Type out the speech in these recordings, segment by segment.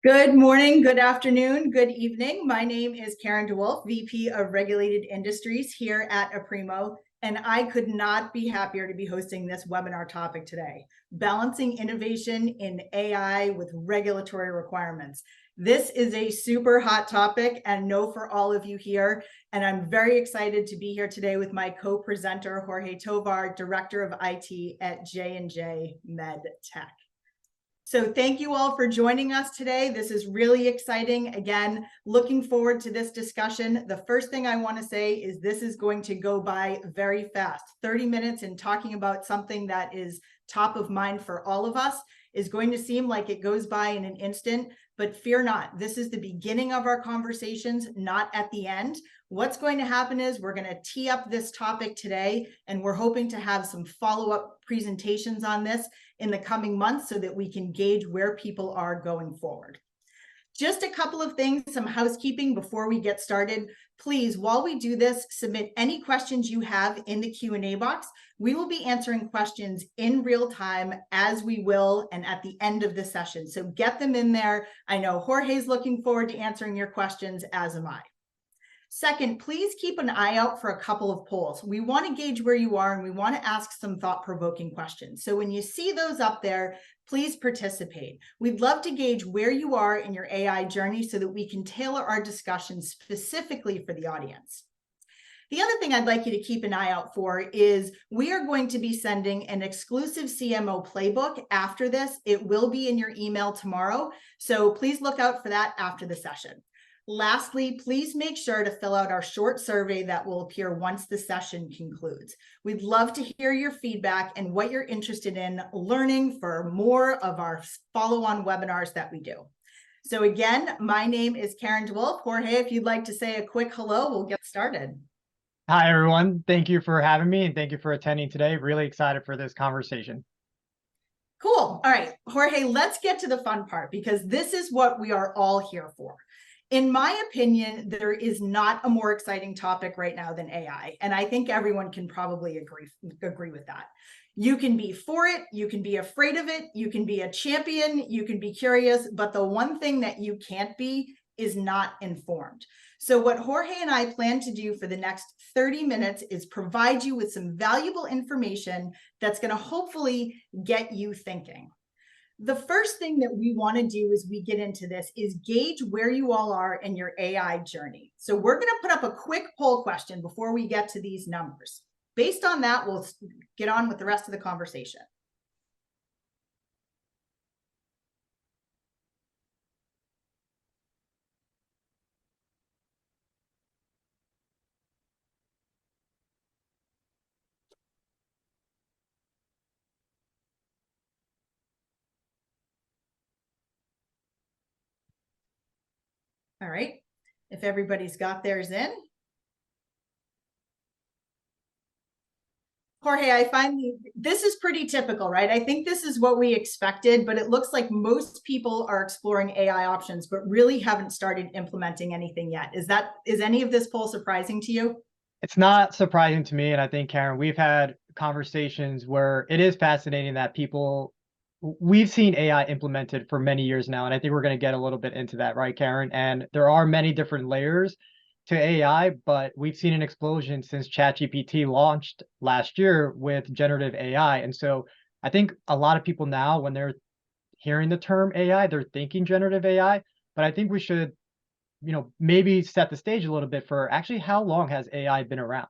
Good morning, good afternoon, good evening. My name is Karen DeWolf, VP of Regulated Industries here at Aprimo, and I could not be happier to be hosting this webinar topic today, balancing innovation in AI with regulatory requirements. This is a super hot topic and no for all of you here, and I'm very excited to be here today with my co-presenter, Jorge Tovar, Director of IT at J&J Med Tech. So thank you all for joining us today. This is really exciting. Again, looking forward to this discussion. The first thing I want to say is this is going to go by very fast. 30 minutes and talking about something that is top of mind for all of us is going to seem like it goes by in an instant, but fear not. This is the beginning of our conversations, not at the end. What's going to happen is we're going to tee up this topic today, and we're hoping to have some follow-up presentations on this in the coming months so that we can gauge where people are going forward. Just a couple of things, some housekeeping before we get started. Please, while we do this, submit any questions you have in the Q&A box. We will be answering questions in real time as we will and at the end of the session. So get them in there. I know Jorge's looking forward to answering your questions, as am I. Second, please keep an eye out for a couple of polls. We want to gauge where you are and we want to ask some thought-provoking questions. So when you see those up there, please participate. We'd love to gauge where you are in your AI journey so that we can tailor our discussion specifically for the audience. The other thing I'd like you to keep an eye out for is we are going to be sending an exclusive CMO playbook after this. It will be in your email tomorrow, so please look out for that after the session. Lastly, please make sure to fill out our short survey that will appear once the session concludes. We'd love to hear your feedback and what you're interested in learning for more of our follow-on webinars that we do. So again, my name is Karen DeWolf. Jorge, if you'd like to say a quick hello, we'll get started. Hi, everyone. Thank you for having me and thank you for attending today. Really excited for this conversation. Cool. All right, Jorge, let's get to the fun part because this is what we are all here for. In my opinion, there is not a more exciting topic right now than AI, and I think everyone can probably agree with that. You can be for it, you can be afraid of it, you can be a champion, you can be curious, but the one thing that you can't be is not informed. So what Jorge and I plan to do for the next 30 minutes is provide you with some valuable information that's going to hopefully get you thinking. The first thing that we want to do as we get into this is gauge where you all are in your AI journey. So we're going to put up a quick poll question before we get to these numbers. Based on that, we'll get on with the rest of the conversation. All right, if everybody's got theirs in. Jorge, I find this is pretty typical, right? I think this is what we expected, but it looks like most people are exploring AI options, but really haven't started implementing anything yet. Is any of this poll surprising to you? It's not surprising to me, and I think, Karen, we've had conversations where it is fascinating that we've seen AI implemented for many years now, and I think we're going to get a little bit into that, right, Karen? And there are many different layers to AI, but we've seen an explosion since ChatGPT launched last year with generative AI. And so I think a lot of people now, when they're hearing the term AI, they're thinking generative AI, but I think we should, maybe set the stage a little bit for actually how long has AI been around?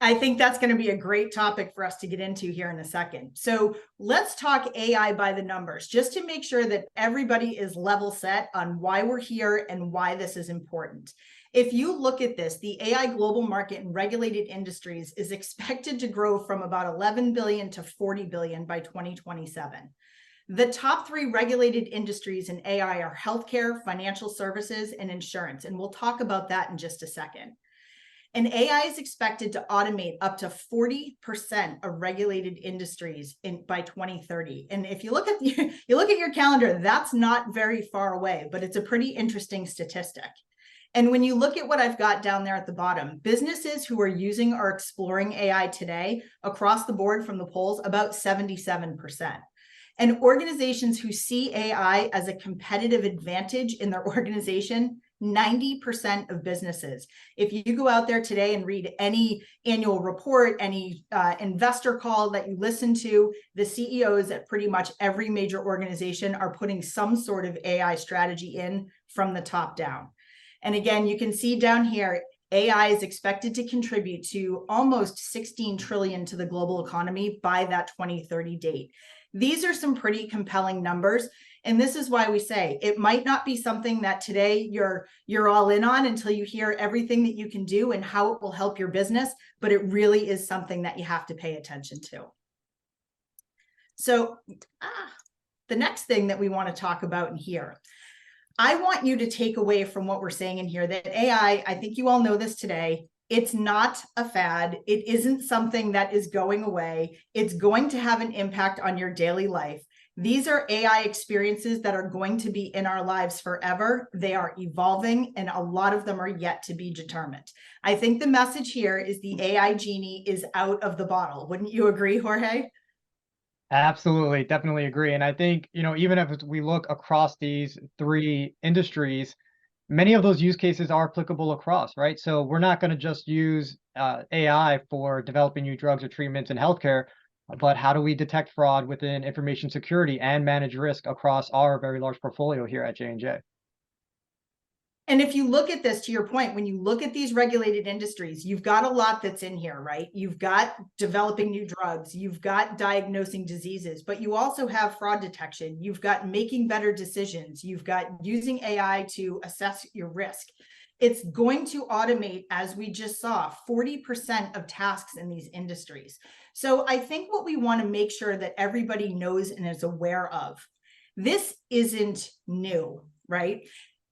I think that's going to be a great topic for us to get into here in a second. So let's talk AI by the numbers, just to make sure that everybody is level set on why we're here and why this is important. If you look at this, the AI global market in regulated industries is expected to grow from about 11 billion to 40 billion by 2027. The top 3 regulated industries in AI are healthcare, financial services, and insurance. And we'll talk about that in just a second. And AI is expected to automate up to 40% of regulated industries by 2030. And if you look at your calendar, that's not very far away, but it's a pretty interesting statistic. And when you look at what I've got down there at the bottom, businesses who are using or exploring AI today across the board from the polls, about 77%. And organizations who see AI as a competitive advantage in their organization, 90% of businesses. If you go out there today and read any annual report, any investor call that you listen to, the CEOs at pretty much every major organization are putting some sort of AI strategy in from the top down. And again, you can see down here, AI is expected to contribute to almost 16 trillion to the global economy by that 2030 date. These are some pretty compelling numbers. And this is why we say it might not be something that today you're all in on until you hear everything that you can do and how it will help your business, but it really is something that you have to pay attention to. So the next thing that we want to talk about in here, I want you to take away from what we're saying in here that AI, I think you all know this today, it's not a fad. It isn't something that is going away. It's going to have an impact on your daily life. These are AI experiences that are going to be in our lives forever. They are evolving, and a lot of them are yet to be determined. I think the message here is the AI genie is out of the bottle. Wouldn't you agree, Jorge? Absolutely, definitely agree. And I think, even if we look across these three industries, many of those use cases are applicable across, right? So we're not going to just use AI for developing new drugs or treatments in healthcare, but how do we detect fraud within information security and manage risk across our very large portfolio here at J&J? And if you look at this, to your point, when you look at these regulated industries, you've got a lot that's in here, right? You've got developing new drugs, you've got diagnosing diseases, but you also have fraud detection. You've got making better decisions. You've got using AI to assess your risk. It's going to automate, as we just saw, 40% of tasks in these industries. So I think what we want to make sure that everybody knows and is aware of, this isn't new, right?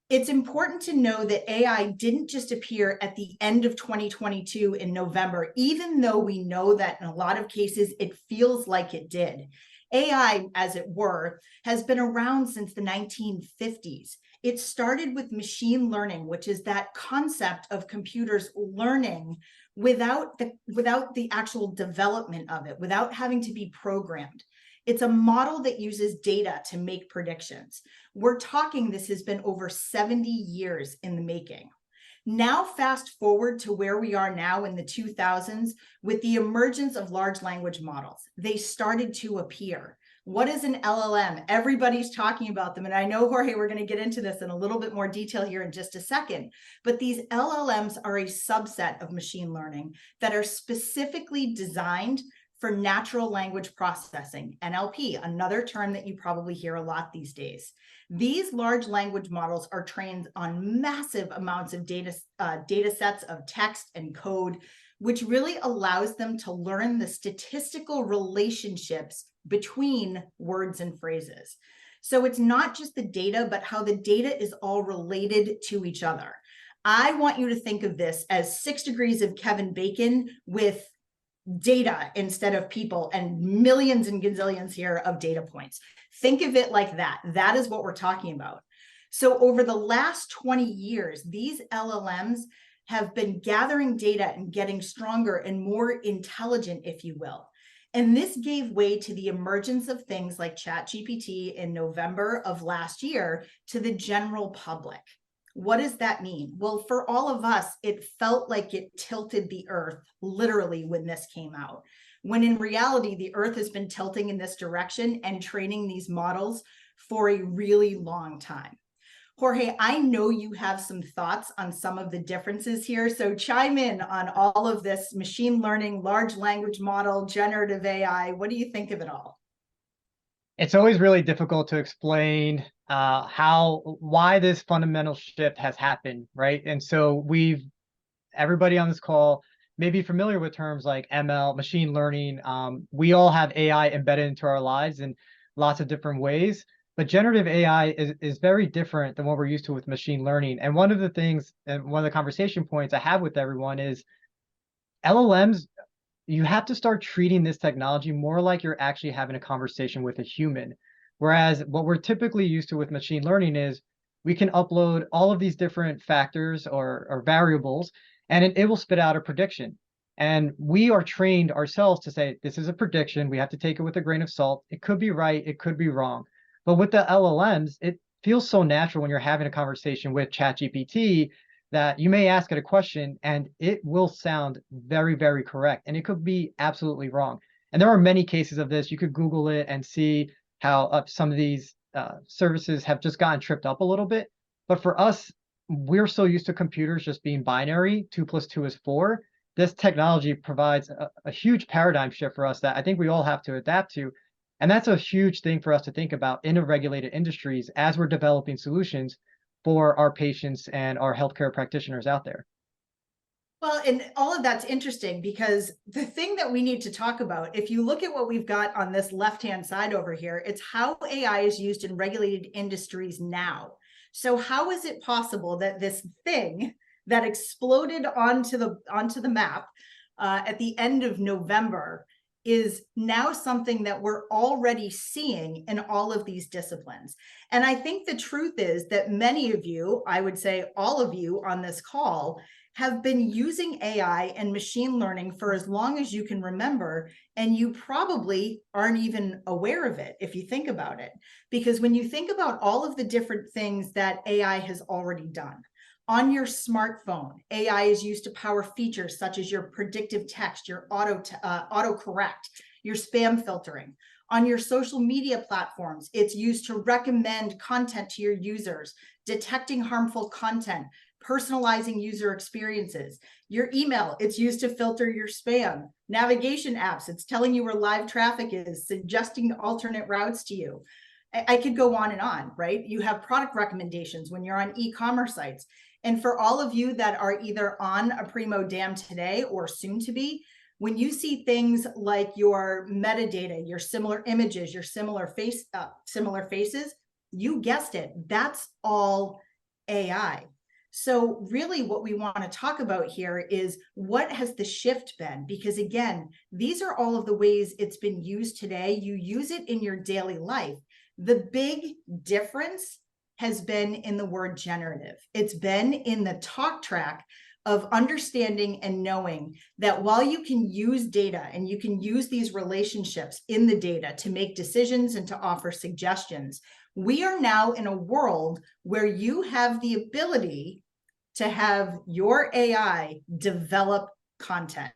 It's important to know that AI didn't just appear at the end of 2022 in November, even though we know that in a lot of cases, it feels like it did. AI, as it were, has been around since the 1950s. It started with machine learning, which is that concept of computers learning without the actual development of it, without having to be programmed. It's a model that uses data to make predictions. We're talking, this has been over 70 years in the making. Now, fast forward to where we are now in the 2000s with the emergence of large language models. They started to appear. What is an LLM? Everybody's talking about them. And I know, Jorge, we're going to get into this in a little bit more detail here in just a second. But these LLMs are a subset of machine learning that are specifically designed for natural language processing, NLP, another term that you probably hear a lot these days. These large language models are trained on massive amounts of data sets of text and code, which really allows them to learn the statistical relationships between words and phrases. So it's not just the data, but how the data is all related to each other. I want you to think of this as 6 degrees of Kevin Bacon with data instead of people, and millions and gazillions here of data points. Think of it like that. That is what we're talking about. So over the last 20 years, these LLMs have been gathering data and getting stronger and more intelligent, if you will. And this gave way to the emergence of things like ChatGPT in November of last year to the general public. What does that mean? Well, for all of us, it felt like it tilted the earth literally when this came out. When in reality, the earth has been tilting in this direction and training these models for a really long time. Jorge, I know you have some thoughts on some of the differences here. So chime in on all of this machine learning, large language model, generative AI. What do you think of it all? It's always really difficult to explain why this fundamental shift has happened, right? And so everybody on this call may be familiar with terms like ML, machine learning. We all have AI embedded into our lives in lots of different ways, but generative AI is very different than what we're used to with machine learning. And one of the things, and one of the conversation points I have with everyone is LLMs, you have to start treating this technology more like you're actually having a conversation with a human. Whereas what we're typically used to with machine learning is we can upload all of these different factors or variables, and it will spit out a prediction. And we are trained ourselves to say, this is a prediction. We have to take it with a grain of salt. It could be right. It could be wrong. But with the LLMs, it feels so natural when you're having a conversation with ChatGPT that you may ask it a question and it will sound very, very correct. And it could be absolutely wrong. And there are many cases of this. You could Google it and see how some of these services have just gotten tripped up a little bit. But for us, we're so used to computers just being binary, 2 + 2 is 4. This technology provides a huge paradigm shift for us that I think we all have to adapt to. And that's a huge thing for us to think about in regulated industries as we're developing solutions for our patients and our healthcare practitioners out there. Well, and all of that's interesting because the thing that we need to talk about, if you look at what we've got on this left-hand side over here, it's how AI is used in regulated industries now. So how is it possible that this thing that exploded onto the map at the end of November is now something that we're already seeing in all of these disciplines? And I think the truth is that many of you, I would say all of you on this call, have been using AI and machine learning for as long as you can remember, and you probably aren't even aware of it if you think about it. Because when you think about all of the different things that AI has already done, on your smartphone, AI is used to power features such as your predictive text, your autocorrect, your spam filtering. On your social media platforms, it's used to recommend content to your users, detecting harmful content, personalizing user experiences. Your email, it's used to filter your spam. Navigation apps, it's telling you where live traffic is, suggesting alternate routes to you. I could go on, right? You have product recommendations when you're on e-commerce sites. And for all of you that are either on Aprimo Dam today or soon to be, when you see things like your metadata, your similar images, your similar faces, you guessed it, that's all AI. So really what we want to talk about here is what has the shift been? Because again, these are all of the ways it's been used today. You use it in your daily life. The big difference has been in the word generative. It's been in the talk track of understanding and knowing that while you can use data and you can use these relationships in the data to make decisions and to offer suggestions, we are now in a world where you have the ability to have your AI develop content.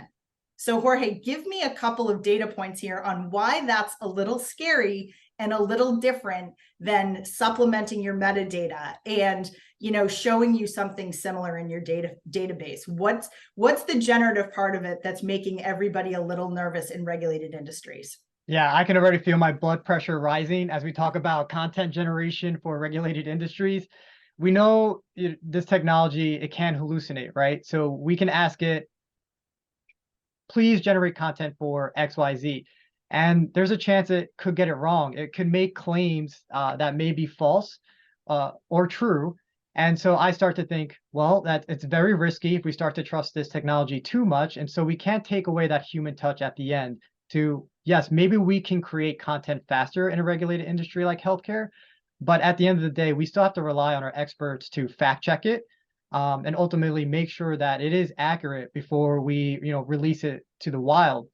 So Jorge, give me a couple of data points here on why that's a little scary and a little different than supplementing your metadata and, you know, showing you something similar in your database. What's the generative part of it that's making everybody a little nervous in regulated industries? Yeah, I can already feel my blood pressure rising as we talk about content generation for regulated industries. We know this technology, it can hallucinate, right? So we can ask it, please generate content for XYZ. And there's a chance it could get it wrong. It could make claims that may be false or true. And so I start to think, well, that it's very risky if we start to trust this technology too much. And so we can't take away that human touch at the end to, yes, maybe we can create content faster in a regulated industry like healthcare. But at the end of the day, we still have to rely on our experts to fact check it and ultimately make sure that it is accurate before we, release it to the wild.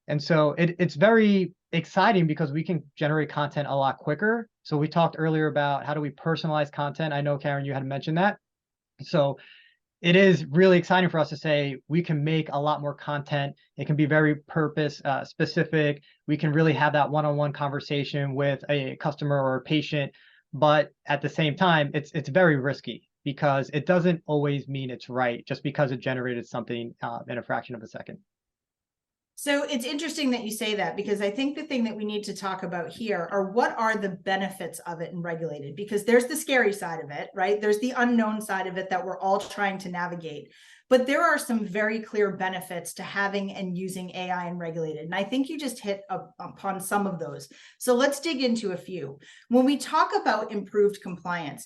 And so it's very exciting because we can generate content a lot quicker. So we talked earlier about how do we personalize content. I know, Karen, you had mentioned that. So it is really exciting for us to say we can make a lot more content. It can be very purpose specific. We can really have that one-on-one conversation with a customer or a patient. But at the same time, it's very risky because it doesn't always mean it's right just because it generated something in a fraction of a second. So it's interesting that you say that, because I think the thing that we need to talk about here are what are the benefits of it in regulated, because there's the scary side of it, right? There's the unknown side of it that we're all trying to navigate. But there are some very clear benefits to having and using AI in regulated. And I think you just hit upon some of those. So let's dig into a few. When we talk about improved compliance,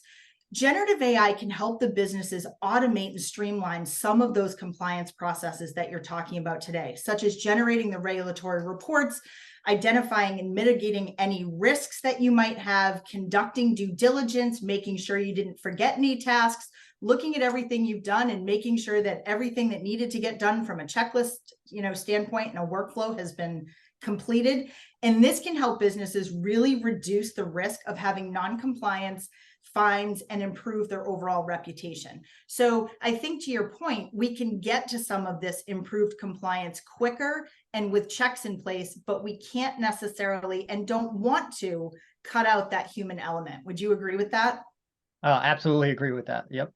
generative AI can help the businesses automate and streamline some of those compliance processes that you're talking about today, such as generating the regulatory reports, identifying and mitigating any risks that you might have, conducting due diligence, making sure you didn't forget any tasks, looking at everything you've done and making sure that everything that needed to get done from a checklist, standpoint and a workflow has been completed. And this can help businesses really reduce the risk of having non-compliance, fines, and improve their overall reputation. So I think, to your point, we can get to some of this improved compliance quicker and with checks in place, but we can't necessarily and don't want to cut out that human element. Would you agree with that? Absolutely agree with that. Yep.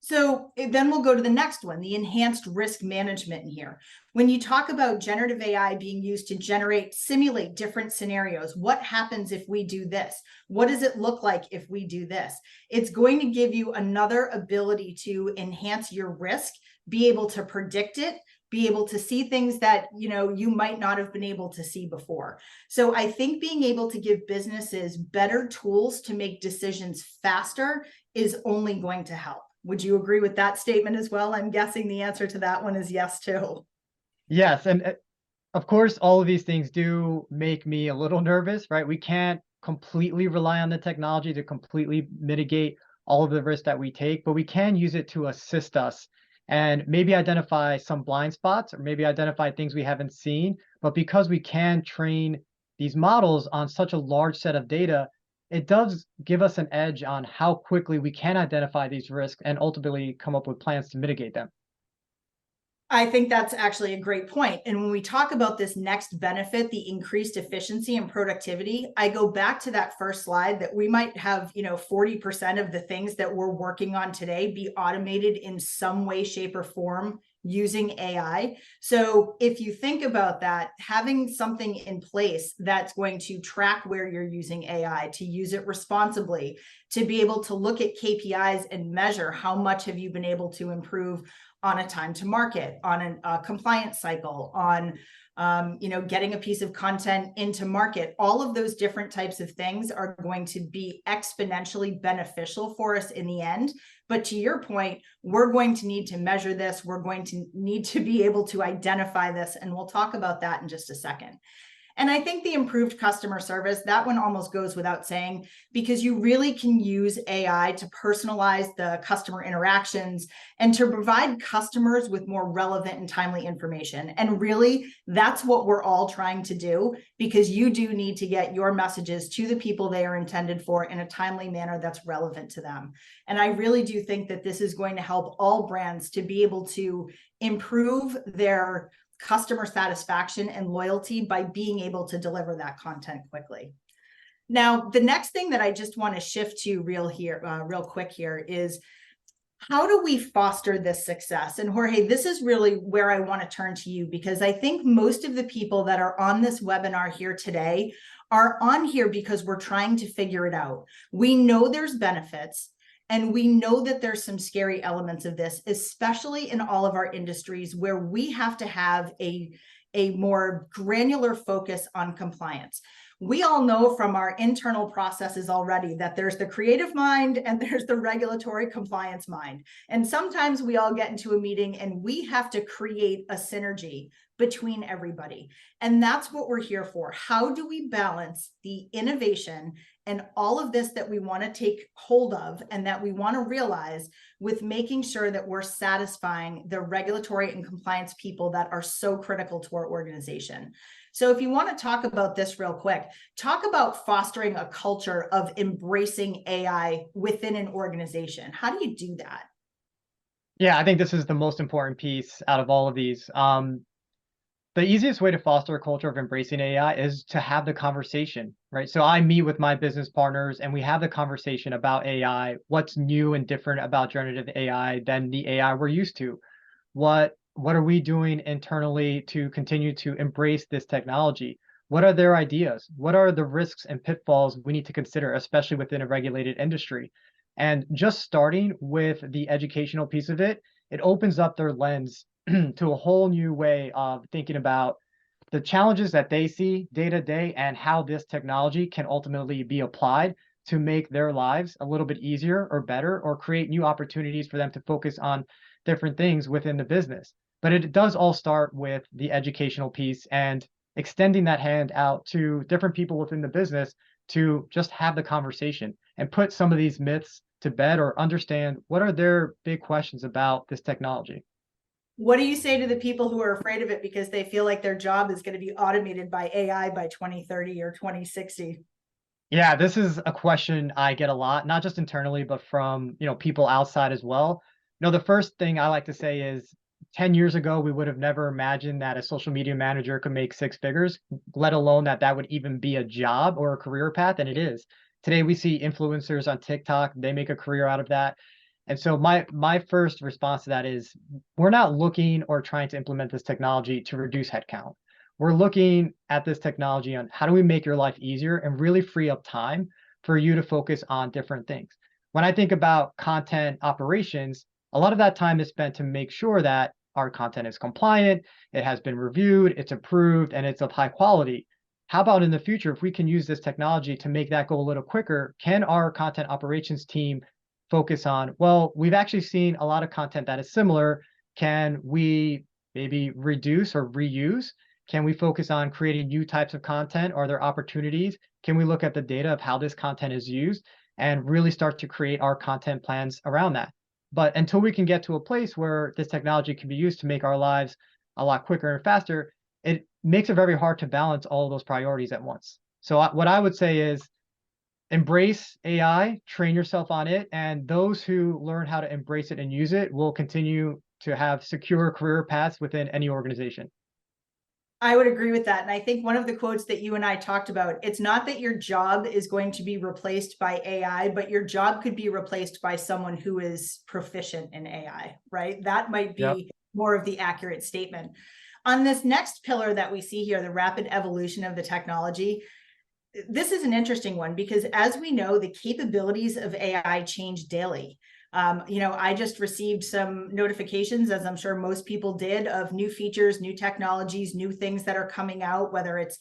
So then we'll go to the next one, the enhanced risk management in here. When you talk about generative AI being used to simulate different scenarios, what happens if we do this? What does it look like if we do this? It's going to give you another ability to enhance your risk, be able to predict it, be able to see things that you might not have been able to see before. So I think being able to give businesses better tools to make decisions faster is only going to help. Would you agree with that statement as well? I'm guessing the answer to that one is yes, too. Yes, and of course, all of these things do make me a little nervous, right? We can't completely rely on the technology to completely mitigate all of the risks that we take, but we can use it to assist us and maybe identify some blind spots or maybe identify things we haven't seen. But because we can train these models on such a large set of data, it does give us an edge on how quickly we can identify these risks and ultimately come up with plans to mitigate them. I think that's actually a great point. And when we talk about this next benefit, the increased efficiency and productivity, I go back to that first slide that we might have, 40% of the things that we're working on today be automated in some way, shape, or form using AI. So if you think about that, having something in place that's going to track where you're using AI, to use it responsibly, to be able to look at KPIs and measure how much have you been able to improve on a time to market, on a compliance cycle, on getting a piece of content into market. All of those different types of things are going to be exponentially beneficial for us in the end. But to your point, we're going to need to measure this. We're going to need to be able to identify this. And we'll talk about that in just a second. And I think the improved customer service, that one almost goes without saying, because you really can use AI to personalize the customer interactions and to provide customers with more relevant and timely information. And really, that's what we're all trying to do, because you do need to get your messages to the people they are intended for in a timely manner that's relevant to them. And I really do think that this is going to help all brands to be able to improve their customer satisfaction and loyalty by being able to deliver that content quickly. Now, the next thing that I just want to shift to real quick here is, how do we foster this success? And Jorge, this is really where I want to turn to you, because I think most of the people that are on this webinar here today are on here because we're trying to figure it out. We know there's benefits. And we know that there's some scary elements of this, especially in all of our industries where we have to have a more granular focus on compliance. We all know from our internal processes already that there's the creative mind and there's the regulatory compliance mind. And sometimes we all get into a meeting and we have to create a synergy between everybody. And that's what we're here for. How do we balance the innovation and all of this that we want to take hold of and that we want to realize with making sure that we're satisfying the regulatory and compliance people that are so critical to our organization? So if you want to talk about this real quick, talk about fostering a culture of embracing AI within an organization. How do you do that? Yeah, I think this is the most important piece out of all of these. The easiest way to foster a culture of embracing AI is to have the conversation, right? So I meet with my business partners and we have the conversation about AI, what's new and different about generative AI than the AI we're used to. What are we doing internally to continue to embrace this technology? What are their ideas? What are the risks and pitfalls we need to consider, especially within a regulated industry? And just starting with the educational piece of it, it opens up their lens to a whole new way of thinking about the challenges that they see day to day and how this technology can ultimately be applied to make their lives a little bit easier or better, or create new opportunities for them to focus on different things within the business. But it does all start with the educational piece, and extending that hand out to different people within the business to just have the conversation and put some of these myths to bed or understand what are their big questions about this technology. What do you say to the people who are afraid of it because they feel like their job is going to be automated by AI by 2030 or 2060? Yeah, this is a question I get a lot, not just internally, but from, people outside as well. The first thing I like to say is 10 years ago, we would have never imagined that a social media manager could make six figures, let alone that that would even be a job or a career path, and it is. Today we see influencers on TikTok, they make a career out of that. And so my first response to that is we're not looking or trying to implement this technology to reduce headcount. We're looking at this technology on how do we make your life easier and really free up time for you to focus on different things. When I think about content operations, a lot of that time is spent to make sure that our content is compliant, it has been reviewed, it's approved, and it's of high quality. How about in the future, if we can use this technology to make that go a little quicker, can our content operations team focus on, well, we've actually seen a lot of content that is similar. Can we maybe reduce or reuse? Can we focus on creating new types of content? Are there opportunities? Can we look at the data of how this content is used and really start to create our content plans around that? But until we can get to a place where this technology can be used to make our lives a lot quicker and faster, it makes it very hard to balance all of those priorities at once. So what I would say is embrace AI, train yourself on it, and those who learn how to embrace it and use it will continue to have secure career paths within any organization. I would agree with that. And I think one of the quotes that you and I talked about, it's not that your job is going to be replaced by AI, but your job could be replaced by someone who is proficient in AI, right? That might Yep. be more of the accurate statement. On this next pillar that we see here, the rapid evolution of the technology, this is an interesting one because as we know, the capabilities of AI change daily. I just received some notifications, as I'm sure most people did, of new features, new technologies, new things that are coming out, whether it's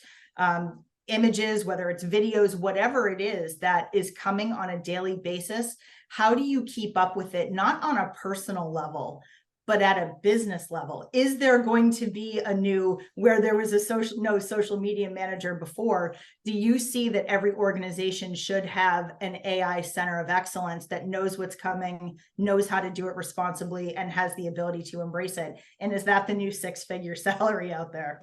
images, whether it's videos, whatever it is that is coming on a daily basis. How do you keep up with it, not on a personal level, but at a business level? Is there going to be a new, where there was no social media manager before? Do you see that every organization should have an AI center of excellence that knows what's coming, knows how to do it responsibly, and has the ability to embrace it? And is that the new six-figure salary out there?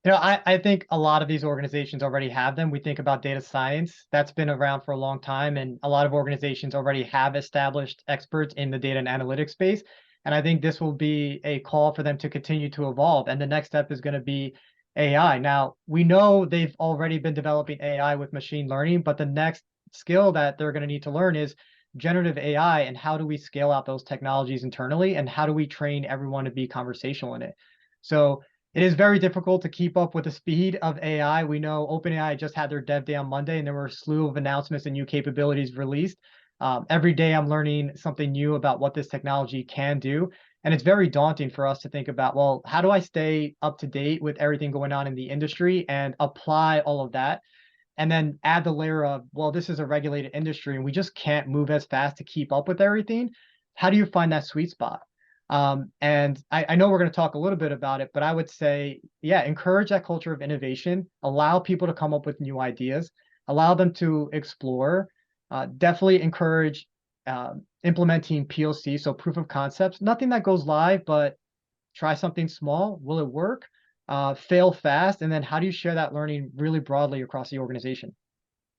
I think a lot of these organizations already have them. We think about data science. That's been around for a long time, and a lot of organizations already have established experts in the data and analytics space. And I think this will be a call for them to continue to evolve. And the next step is going to be AI. Now, we know they've already been developing AI with machine learning, but the next skill that they're going to need to learn is generative AI and how do we scale out those technologies internally and how do we train everyone to be conversational in it. So it is very difficult to keep up with the speed of AI. We know OpenAI just had their dev day on Monday, and there were a slew of announcements and new capabilities released. Every day I'm learning something new about what this technology can do. And it's very daunting for us to think about, well, how do I stay up to date with everything going on in the industry and apply all of that? And then add the layer of, well, this is a regulated industry and we just can't move as fast to keep up with everything. How do you find that sweet spot? And I know we're going to talk a little bit about it, but I would say, yeah, encourage that culture of innovation, allow people to come up with new ideas, allow them to explore, definitely encourage implementing POC, so proof of concepts, nothing that goes live, but try something small. Will it work? Fail fast. And then how do you share that learning really broadly across the organization?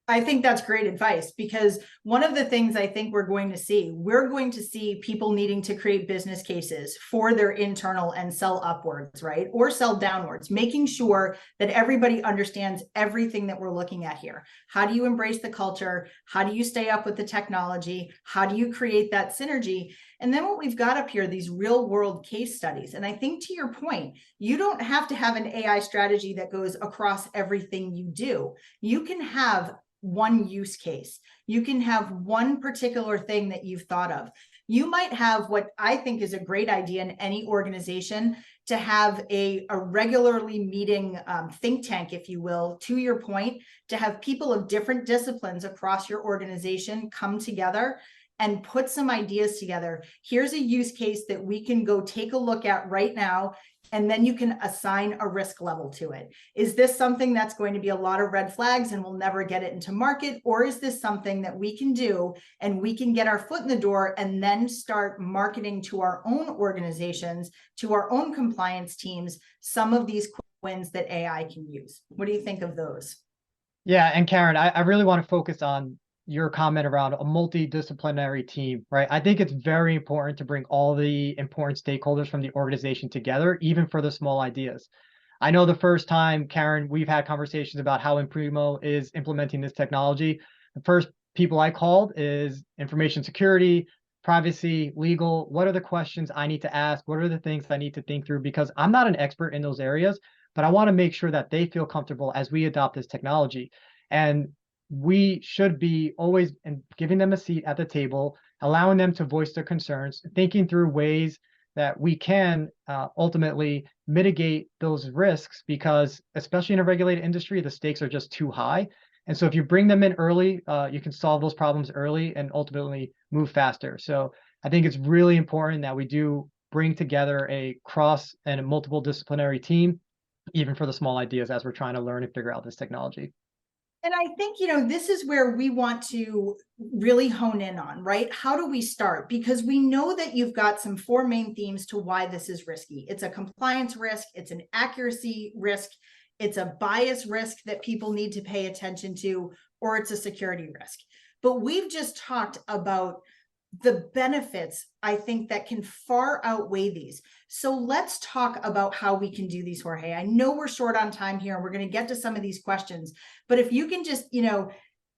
I think that's great advice because one of the things I think we're going to see people needing to create business cases for their internal and sell upwards, right? Or sell downwards, making sure that everybody understands everything that we're looking at here. How do you embrace the culture? How do you stay up with the technology? How do you create that synergy? And then what we've got up here, these real world case studies. And I think to your point, you don't have to have an AI strategy that goes across everything you do. You can have one use case. You can have one particular thing that you've thought of. You might have what I think is a great idea in any organization to have a regularly meeting think tank, if you will, to your point, to have people of different disciplines across your organization come together and put some ideas together. Here's a use case that we can go take a look at right now. And then you can assign a risk level to it. Is this something that's going to be a lot of red flags and we'll never get it into market? Or is this something that we can do and we can get our foot in the door and then start marketing to our own organizations, to our own compliance teams, some of these quick wins that AI can use? What do you think of those? Yeah, and Karen, I really want to focus on your comment around a multidisciplinary team, right? I think it's very important to bring all the important stakeholders from the organization together, even for the small ideas. I know the first time, Karen, we've had conversations about how Imprimo is implementing this technology. The first people I called is information security, privacy, legal. What are the questions I need to ask? What are the things I need to think through? Because I'm not an expert in those areas, but I want to make sure that they feel comfortable as we adopt this technology. And we should be always giving them a seat at the table, allowing them to voice their concerns, thinking through ways that we can ultimately mitigate those risks, because especially in a regulated industry, the stakes are just too high. And so if you bring them in early, you can solve those problems early and ultimately move faster. So I think it's really important that we do bring together a cross and a multiple disciplinary team, even for the small ideas as we're trying to learn and figure out this technology. And I think, this is where we want to really hone in on, right? How do we start? Because we know that you've got some four main themes to why this is risky. It's a compliance risk, it's an accuracy risk, it's a bias risk that people need to pay attention to, or it's a security risk. But we've just talked about the benefits, I think, that can far outweigh these. So let's talk about how we can do these, Jorge. I know we're short on time here and we're going to get to some of these questions, but if you can just,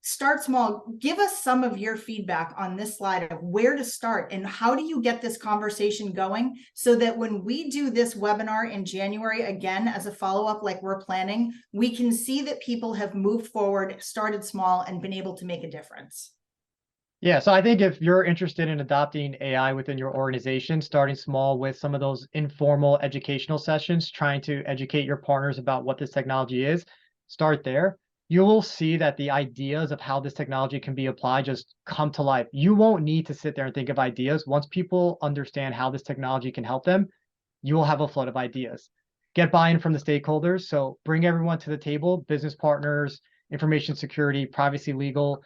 start small, give us some of your feedback on this slide of where to start and how do you get this conversation going so that when we do this webinar in January, again, as a follow-up like we're planning, we can see that people have moved forward, started small, and been able to make a difference. Yeah, so I think if you're interested in adopting AI within your organization, starting small with some of those informal educational sessions, trying to educate your partners about what this technology is, start there. You will see that the ideas of how this technology can be applied just come to life. You won't need to sit there and think of ideas. Once people understand how this technology can help them, you will have a flood of ideas. Get buy-in from the stakeholders. So bring everyone to the table, business partners, information security, privacy, legal,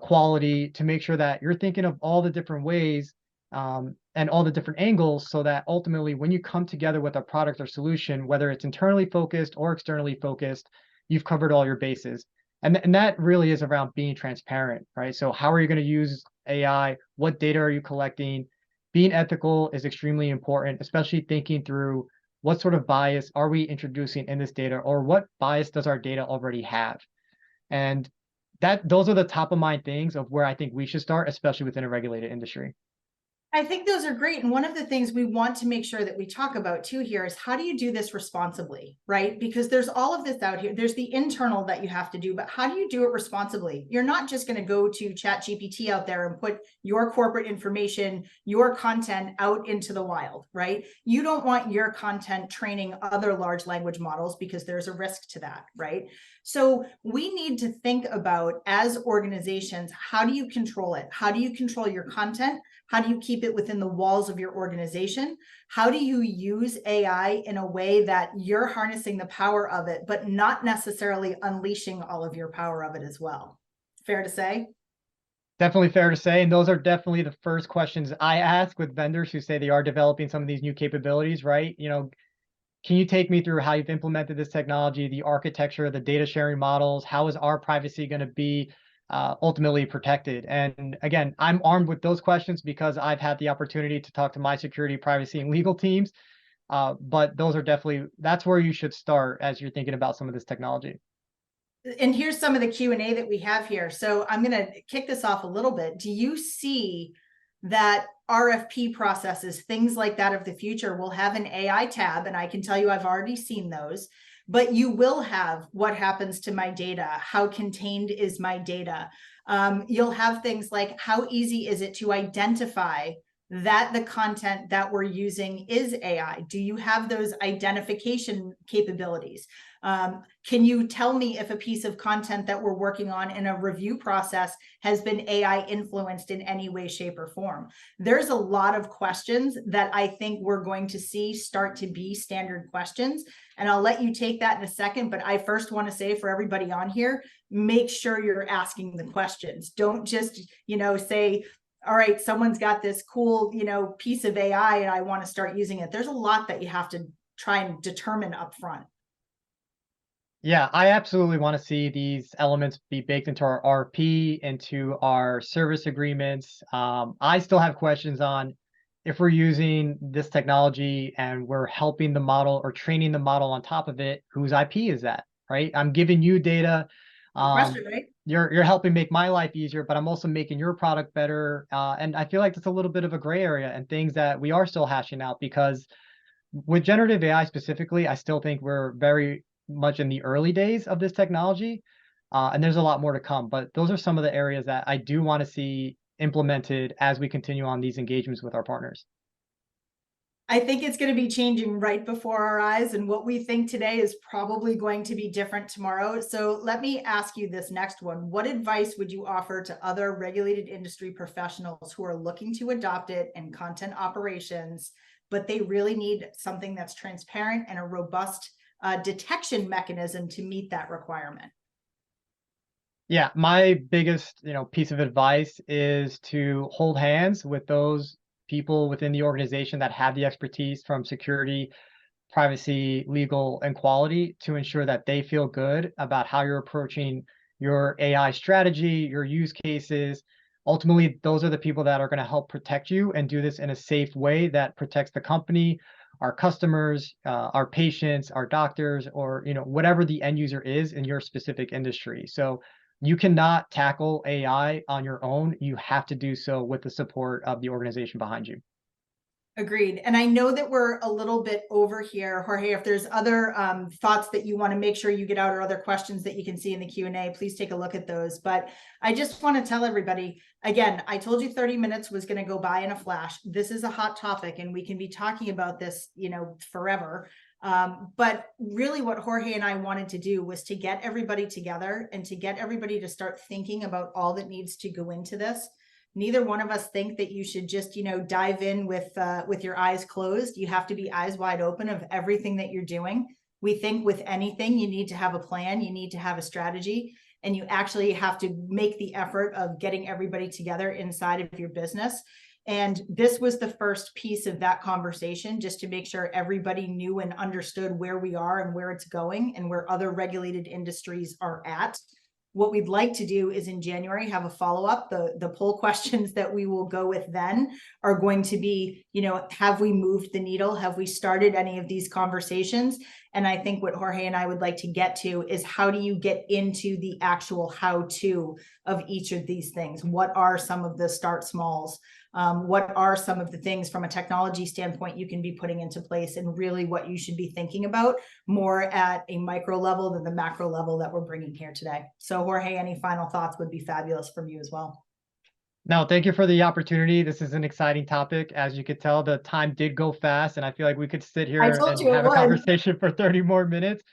quality, to make sure that you're thinking of all the different ways and all the different angles, so that ultimately when you come together with a product or solution, whether it's internally focused or externally focused, you've covered all your bases. And that really is around being transparent, right? So how are you going to use AI? What data are you collecting? Being ethical is extremely important, especially thinking through what sort of bias are we introducing in this data, or what bias does our data already have? And those are the top of mind things of where I think we should start, especially within a regulated industry. I think those are great. And one of the things we want to make sure that we talk about too here is how do you do this responsibly, right? Because there's all of this out here. There's the internal that you have to do, but how do you do it responsibly? You're not just going to go to ChatGPT out there and put your corporate information, your content out into the wild, right? You don't want your content training other large language models because there's a risk to that, right? So we need to think about, as organizations, how do you control it? How do you control your content? How do you keep it within the walls of your organization? How do you use AI in a way that you're harnessing the power of it, but not necessarily unleashing all of your power of it as well? Fair to say? Definitely fair to say. And those are definitely the first questions I ask with vendors who say they are developing some of these new capabilities, right? Can you take me through how you've implemented this technology, the architecture, the data sharing models? How is our privacy going to be ultimately protected? And again, I'm armed with those questions because I've had the opportunity to talk to my security, privacy, and legal teams. But those are that's where you should start as you're thinking about some of this technology. And here's some of the Q&A that we have here. So I'm going to kick this off a little bit. Do you see that RFP processes, things like that of the future, will have an AI tab? And I can tell you I've already seen those, but you will have what happens to my data, how contained is my data. You'll have things like how easy is it to identify that the content that we're using is AI? Do you have those identification capabilities? Can you tell me if a piece of content that we're working on in a review process has been AI influenced in any way, shape, or form? There's a lot of questions that I think we're going to see start to be standard questions. And I'll let you take that in a second, but I first want to say for everybody on here, make sure you're asking the questions. Don't just, say, all right, someone's got this cool, piece of AI and I want to start using it. There's a lot that you have to try and determine up front. Yeah, I absolutely want to see these elements be baked into our RP, into our service agreements. I still have questions on if we're using this technology and we're helping the model or training the model on top of it, whose IP is that, right? I'm giving you data. Good question, right? You're helping make my life easier, but I'm also making your product better. And I feel like it's a little bit of a gray area and things that we are still hashing out, because with generative AI specifically, I still think we're very much in the early days of this technology, and there's a lot more to come. But those are some of the areas that I do want to see implemented as we continue on these engagements with our partners. I think it's going to be changing right before our eyes, and what we think today is probably going to be different tomorrow. So let me ask you this next one. What advice would you offer to other regulated industry professionals who are looking to adopt it in content operations, but they really need something that's transparent and a robust detection mechanism to meet that requirement? Yeah, my biggest, piece of advice is to hold hands with those people within the organization that have the expertise from security, privacy, legal, and quality, to ensure that they feel good about how you're approaching your AI strategy, your use cases. Ultimately, those are the people that are going to help protect you and do this in a safe way that protects the company, our customers, our patients, our doctors, or whatever the end user is in your specific industry. So you cannot tackle AI on your own. You have to do so with the support of the organization behind you. Agreed. And I know that we're a little bit over here, Jorge. If there's other thoughts that you want to make sure you get out, or other questions that you can see in the Q&A, please take a look at those. But I just want to tell everybody, again, I told you 30 minutes was going to go by in a flash. This is a hot topic and we can be talking about this, forever. But really what Jorge and I wanted to do was to get everybody together and to get everybody to start thinking about all that needs to go into this. Neither one of us think that you should just, dive in with your eyes closed. You have to be eyes wide open of everything that you're doing. We think with anything, you need to have a plan, you need to have a strategy, and you actually have to make the effort of getting everybody together inside of your business. And this was the first piece of that conversation, just to make sure everybody knew and understood where we are and where it's going and where other regulated industries are at. What we'd like to do is in January have a follow-up. The poll questions that we will go with then are going to be, have we moved the needle? Have we started any of these conversations? And I think what Jorge and I would like to get to is, how do you get into the actual how-to of each of these things? What are some of the start smalls? What are some of the things from a technology standpoint you can be putting into place, and really what you should be thinking about more at a micro level than the macro level that we're bringing here today. So Jorge, any final thoughts would be fabulous from you as well. No, thank you for the opportunity. This is an exciting topic. As you could tell, the time did go fast, and I feel like we could sit here I told and you it have a would. conversation for 30 more minutes.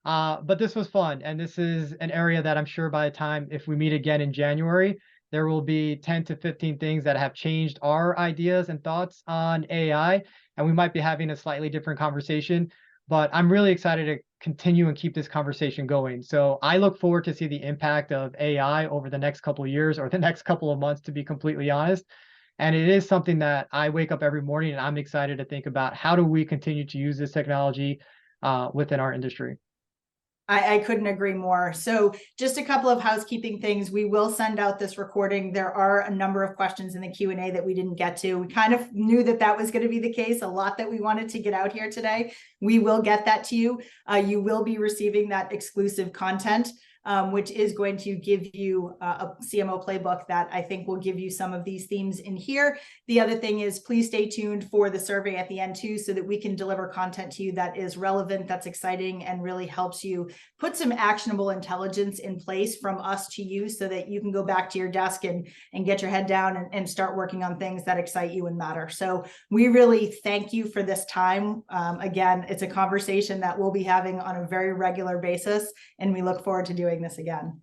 But this was fun, and this is an area that I'm sure by the time, if we meet again in January, there will be 10 to 15 things that have changed our ideas and thoughts on AI, and we might be having a slightly different conversation. But I'm really excited to continue and keep this conversation going. So I look forward to see the impact of AI over the next couple of years, or the next couple of months, to be completely honest. And it is something that I wake up every morning and I'm excited to think about, how do we continue to use this technology within our industry. I couldn't agree more. So just a couple of housekeeping things. We will send out this recording. There are a number of questions in the Q&A that we didn't get to. We kind of knew that that was going to be the case. A lot that we wanted to get out here today. We will get that to you. You will be receiving that exclusive content. which is going to give you a CMO playbook that I think will give you some of these themes in here. The other thing is please stay tuned for the survey at the end too, so that we can deliver content to you that is relevant, that's exciting, and really helps you put some actionable intelligence in place from us to you so that you can go back to your desk and get your head down and start working on things that excite you and matter. So we really thank you for this time. Again, it's a conversation that we'll be having on a very regular basis, and we look forward to doing this again.